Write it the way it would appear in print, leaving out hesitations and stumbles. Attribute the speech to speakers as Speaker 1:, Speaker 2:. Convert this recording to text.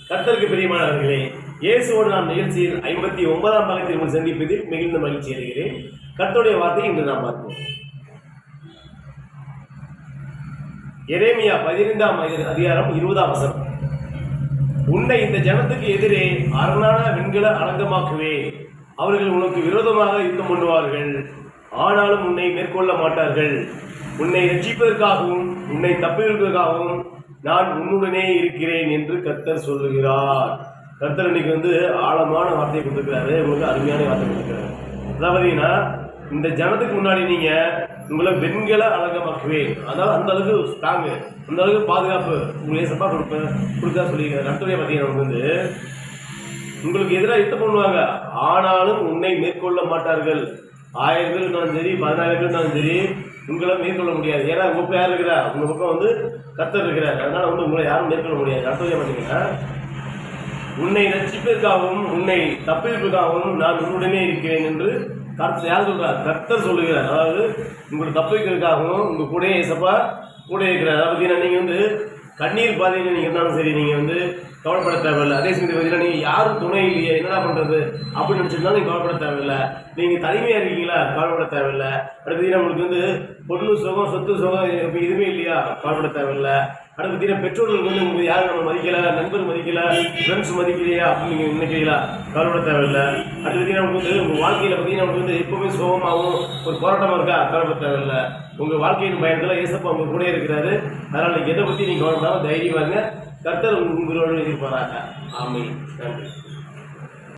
Speaker 1: கர்த்தருக்கு பிரியமானவர்களே, இயேசுவோடு நாம் நிகழ்ச்சியில் 59ஆம் பாகத்தில் உங்கள் சந்திப்பதில் மிகுந்த மகிழ்ச்சி அடைகிறேன். கர்த்தருடைய வார்த்தையை இன்று நாம் பார்ப்போம். எரேமியா 15ஆம் அதிகாரம் 20ஆம் வசனம். உன்னை இந்த ஜனத்துக்கு எதிரே அரணான வெண்கல அலங்கமாக்குவேன். அவர்கள் உனக்கு விரோதமாக யுத்தம் பண்ணுவார்கள், ஆனாலும் உன்னை மேற்கொள்ள மாட்டார்கள். உன்னை ரட்சிப்பதற்காகவும் உன்னை தப்புவதற்காகவும் நான் உன்னுடனே இருக்கிறேன் என்று கர்த்தர் சொல்லுகிறார். கர்த்தர் இன்னைக்கு ஆழமான வார்த்தையை கொடுத்துருக்கிறாரு, உங்களுக்கு அருமையான வார்த்தை கொடுத்துருக்காரு. அதாவது இந்த ஜனத்துக்கு முன்னாடி நீங்க உங்களை வெண்கல அலங்கமாக்குவேன். அதாவது அந்த அளவுக்கு ஸ்ட்ராங்கு, அந்த அளவுக்கு பாதுகாப்பு உங்களுக்கு சப்பா கொடுக்க சொல்லியிருக்காரு. கர்த்தருடைய பார்த்தீங்கன்னா உங்களுக்கு எதிராக யுத்தம் பண்ணுவாங்க, ஆனாலும் உன்னை மேற்கொள்ள மாட்டார்கள். 1000 பேர் இருந்தாலும் சரி, 14 பேர் இருந்தாலும் சரி, உங்களை மேற்கொள்ள முடியாது. ஏன்னா உங்க பக்கம் யார் இருக்கிறா? உங்க பக்கம் கர்த்தர் இருக்கிறார். அதனால உங்களை யாரும் மேற்கொள்ள முடியாது. கர்த்தருடைய பார்த்தீங்கன்னா உன்னை ரட்சிப்பதற்காகவும் உன்னை தப்பிப்பதற்காகவும் நான் உன்னுடனே இருக்கிறேன் என்று கர்த்தர் யார் சொல்றார்? கர்த்தர் சொல்லுகிறார். அதாவது உங்களை தப்பிக்கிறதுக்காகவும் உங்க கூட ஏசப்பா கூட இருக்கிறார். அதாவது பார்த்தீங்கன்னா நீங்க கண்ணீர் பாதையில் நீங்கள் இருந்தாலும் சரி, நீங்கள் கவலைப்பட தேவையில்லை. அதே சமயத்தில் பார்த்தீங்கன்னா நீங்கள் யாரும் துணை இல்லையே, என்னடா பண்ணுறது அப்படின்னு நினச்சிருந்தாலும் நீங்கள் கவலைப்பட தேவையில்லை. நீங்கள் தனிமையாக இருக்கீங்களா, கவலைப்பட தேவையில்லை. அடுத்து உங்களுக்கு பொண்ணு சுகம் சொத்து சுகம் இப்போ எதுவுமே இல்லையா, கவலைப்பட தேவையில்லை. அடுத்து பார்த்தீங்கன்னா பெற்றோர்கள் உங்களுக்கு யாரும் நம்ம மதிக்கலை, நண்பர் மதிக்கலை, ஃப்ரெண்ட்ஸ் மதிக்கலையா அப்படின்னு நீங்கள் நினைக்கிறீங்களா, கவலைப்பட தேவையில்லை. அடுத்து பார்த்தீங்கன்னா உங்கள் வாழ்க்கையில் பார்த்தீங்கன்னா எப்பவுமே சுகமாகவும் ஒரு போராட்டமாக இருக்கா, கவலைப்பட தேவையில்லை. உங்கள் வாழ்க்கையின் பயணத்தில் ஏசப்பா உங்க கூட இருக்கிறாரு. அதனால் எதை பற்றி நீங்கள் கவலைப்படாமல் தைரியமாக கர்த்தர் உங்களோடு இருப்பாராக. ஆமென். நன்றி.